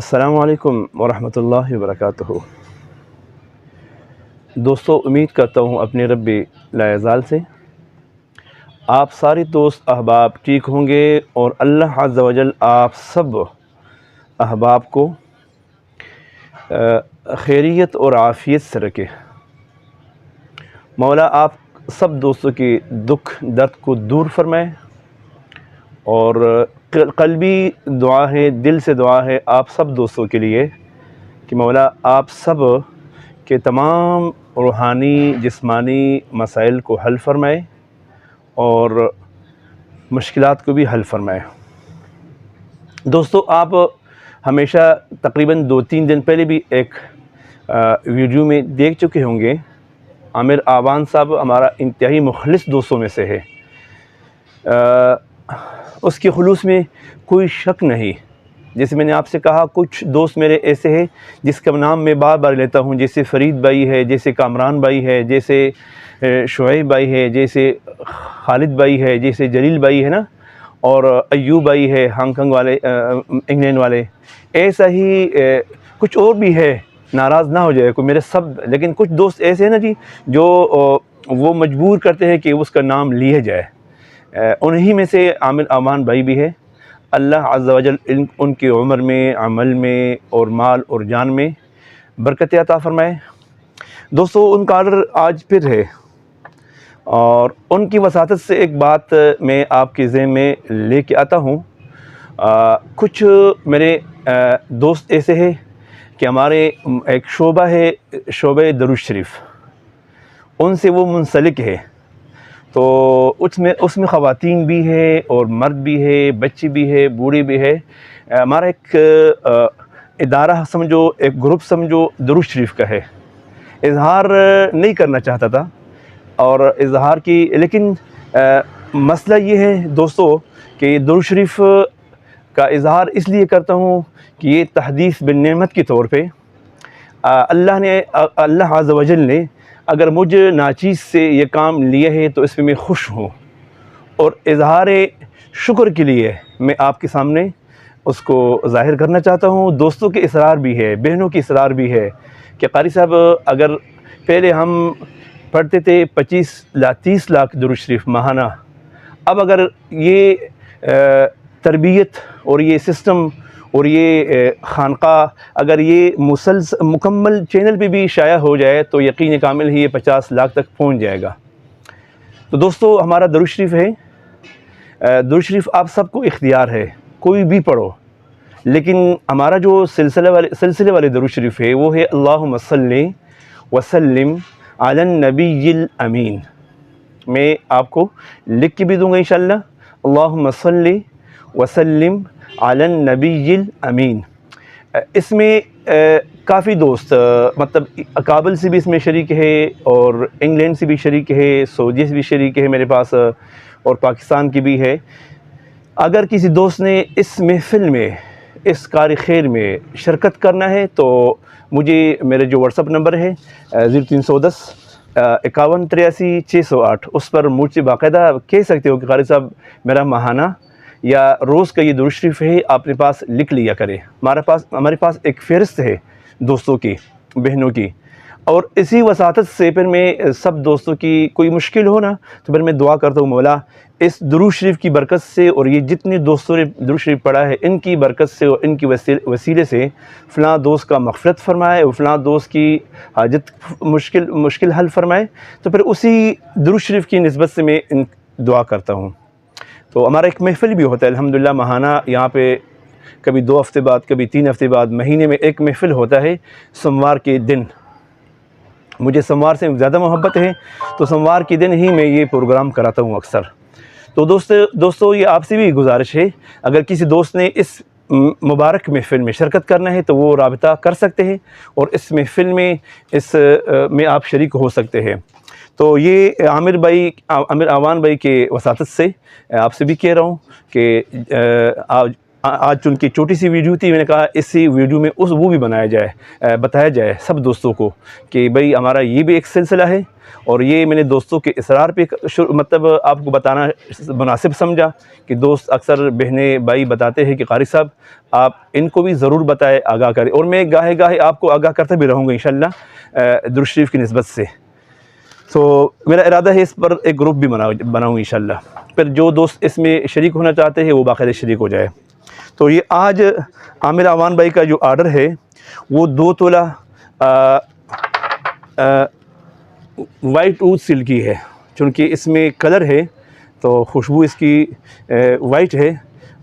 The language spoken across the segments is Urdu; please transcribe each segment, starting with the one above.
السلام علیکم ورحمۃ اللہ وبرکاتہ۔ دوستو، امید کرتا ہوں اپنے رب لا یزال سے آپ سارے دوست احباب ٹھیک ہوں گے اور اللہ عز و جل آپ سب احباب کو خیریت اور عافیت سے رکھے۔ مولا آپ سب دوستوں کے دکھ درد کو دور فرمائے، اور قلبی دعا ہے، دل سے دعا ہے آپ سب دوستوں کے لیے کہ مولا آپ سب کے تمام روحانی جسمانی مسائل کو حل فرمائے اور مشکلات کو بھی حل فرمائے۔ دوستو، آپ ہمیشہ تقریباً 2-3 دن پہلے بھی ایک ویڈیو میں دیکھ چکے ہوں گے۔ عامر آوان صاحب ہمارا انتہائی مخلص دوستوں میں سے ہے، اس کے خلوص میں کوئی شک نہیں۔ جیسے میں نے آپ سے کہا، کچھ دوست میرے ایسے ہیں جس کا نام میں بار بار لیتا ہوں، جیسے فرید بھائی ہے، جیسے کامران بھائی ہے، جیسے شعیب بھائی ہے، جیسے خالد بھائی ہے، جیسے جلیل بھائی ہے نا، اور ایوب بھائی ہے ہانگ کانگ والے، انگلینڈ والے۔ ایسا ہی کچھ اور بھی ہے، ناراض نہ ہو جائے کوئی میرے سب، لیکن کچھ دوست ایسے ہیں نا جی جو وہ مجبور کرتے ہیں کہ اس کا نام لیا جائے۔ انہی میں سے عامر آوان بھائی بھی ہے۔ اللہ عز و جل ان کی عمر میں، عمل میں اور مال اور جان میں برکت عطا فرمائے۔ دوستو، ان کا آرڈر آج پھر ہے، اور ان کی وساطت سے ایک بات میں آپ کے ذہن میں لے کے آتا ہوں۔ کچھ میرے دوست ایسے ہیں کہ ہمارے ایک شعبہ ہے، شعبہ درود شریف، ان سے وہ منسلک ہے، تو اس میں خواتین بھی ہے اور مرد بھی ہے، بچی بھی ہے، بوڑھی بھی ہے۔ ہمارا ایک ادارہ سمجھو، ایک گروپ سمجھو درود شریف کا ہے۔ اظہار نہیں کرنا چاہتا تھا اور اظہار کی، لیکن مسئلہ یہ ہے دوستو کہ درود شریف کا اظہار اس لیے کرتا ہوں کہ یہ تحدیث بالنعمت کے طور پہ اللہ عز و جل نے اگر مجھے ناچیز سے یہ کام لیا ہے تو اس میں میں خوش ہوں، اور اظہار شکر کے لیے میں آپ کے سامنے اس کو ظاہر کرنا چاہتا ہوں۔ دوستوں کے اصرار بھی ہے، بہنوں کی اصرار بھی ہے کہ قاری صاحب، اگر پہلے ہم پڑھتے تھے 25-30 لاکھ درود شریف ماہانہ، اب اگر یہ تربیت اور یہ سسٹم اور یہ خانقاہ اگر یہ مکمل چینل پہ بھی شائع ہو جائے تو یقین کامل ہی یہ 50 لاکھ تک پہنچ جائے گا۔ تو دوستو، ہمارا درود شریف ہے، درود شریف آپ سب کو اختیار ہے، کوئی بھی پڑھو، لیکن ہمارا جو سلسلے والے درود شریف ہے وہ ہے اللہم صلی وسلم علی النبی الامین۔ میں آپ کو لکھ کے بھی دوں گا انشاءاللہ، اللہم صلی وسلم علی النبی الامین۔ اس میں کافی دوست، مطلب کابل سے بھی اس میں شریک ہے، اور انگلینڈ سے بھی شریک ہے، سعودیہ سے بھی شریک ہے میرے پاس، اور پاکستان کی بھی ہے۔ اگر کسی دوست نے اس محفل میں، اس کار خیر میں شرکت کرنا ہے تو مجھے میرے جو واٹس اپ نمبر ہے 0310 5183 608، اس پر مجھ سے باقاعدہ کہہ سکتے ہو کہ قاری صاحب میرا ماہانہ یا روز کا یہ درود شریف ہے، اپنے پاس لکھ لیا کرے۔ ہمارے پاس ایک فہرست ہے دوستوں کی، بہنوں کی، اور اسی وساطت سے پھر میں سب دوستوں کی کوئی مشکل ہو نا تو پھر میں دعا کرتا ہوں مولا اس درود شریف کی برکت سے، اور یہ جتنے دوستوں نے درود شریف پڑھا ہے ان کی برکت سے اور ان کی وسیلے سے فلاں دوست کا مغفرت فرمائے اور فلاں دوست کی حاجت مشکل حل فرمائے۔ تو پھر اسی درود شریف کی نسبت سے میں دعا کرتا ہوں۔ تو ہمارا ایک محفل بھی ہوتا ہے الحمدللہ ماہانہ، یہاں پہ کبھی 2 ہفتے بعد، کبھی 3 ہفتے بعد، مہینے میں ایک محفل ہوتا ہے سوموار کے دن۔ مجھے سوموار سے زیادہ محبت ہے، تو سوموار کے دن ہی میں یہ پروگرام کراتا ہوں اکثر۔ تو دوستو، یہ آپ سے بھی گزارش ہے، اگر کسی دوست نے اس مبارک محفل میں شرکت کرنا ہے تو وہ رابطہ کر سکتے ہیں، اور اس محفل میں آپ شریک ہو سکتے ہیں۔ تو یہ عامر آوان بھائی کے وساطت سے آپ سے بھی کہہ رہا ہوں کہ آج چونکہ چھوٹی سی ویڈیو تھی، میں نے کہا اسی ویڈیو میں وہ بھی بتایا جائے سب دوستوں کو کہ بھئی ہمارا یہ بھی ایک سلسلہ ہے، اور یہ میں نے دوستوں کے اصرار پہ مطلب آپ کو بتانا مناسب سمجھا کہ دوست اکثر بہنیں بھائی بتاتے ہیں کہ قاری صاحب آپ ان کو بھی ضرور بتائیں، آگاہ کریں، اور میں گاہے گاہے آپ کو آگاہ کرتا بھی رہوں گا انشاءاللہ درود شریف کی نسبت سے۔ تو میرا ارادہ ہے اس پر ایک گروپ بھی بناؤں انشاءاللہ، پھر جو دوست اس میں شریک ہونا چاہتے ہیں وہ باقاعدہ شریک ہو جائے۔ تو یہ آج عامر اعوان بھائی کا جو آرڈر ہے وہ 2 تولہ وائٹ اود سلکی ہے، چونکہ اس میں کلر ہے تو خوشبو اس کی وائٹ ہے،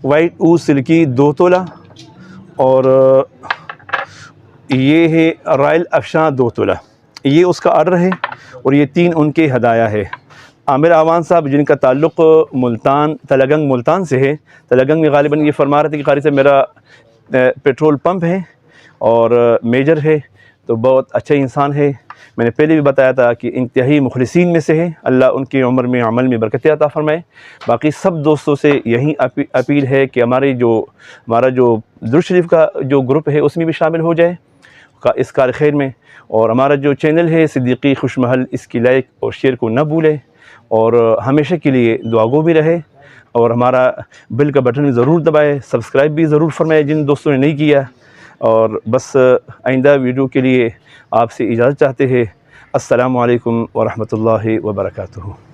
وائٹ اود سلکی 2 تولہ، اور یہ ہے رائل افشاں 2 تولہ، یہ اس کا آرڈر ہے، اور یہ 3 ان کے ہدایہ ہے۔ عامر اعوان صاحب جن کا تعلق تلگنگ ملتان سے ہے، تلگنگ میں غالباً یہ فرما رہے تھے کہ قاری صاحب میرا پیٹرول پمپ ہے اور میجر ہے، تو بہت اچھا انسان ہے، میں نے پہلے بھی بتایا تھا کہ انتہائی مخلصین میں سے ہے، اللہ ان کی عمر میں عمل میں برکت عطا فرمائے۔ باقی سب دوستوں سے یہی اپیل ہے کہ ہمارا جو درود شریف کا جو گروپ ہے اس میں بھی شامل ہو جائے اس کار خیر میں، اور ہمارا جو چینل ہے صدیقی خوش محل، اس کی لائک اور شیئر کو نہ بھولے، اور ہمیشہ کے لیے دعا گو بھی رہے، اور ہمارا بیل کا بٹن بھی ضرور دبائے، سبسکرائب بھی ضرور فرمائے جن دوستوں نے نہیں کیا، اور بس آئندہ ویڈیو کے لیے آپ سے اجازت چاہتے ہیں۔ السلام علیکم ورحمۃ اللہ وبرکاتہ۔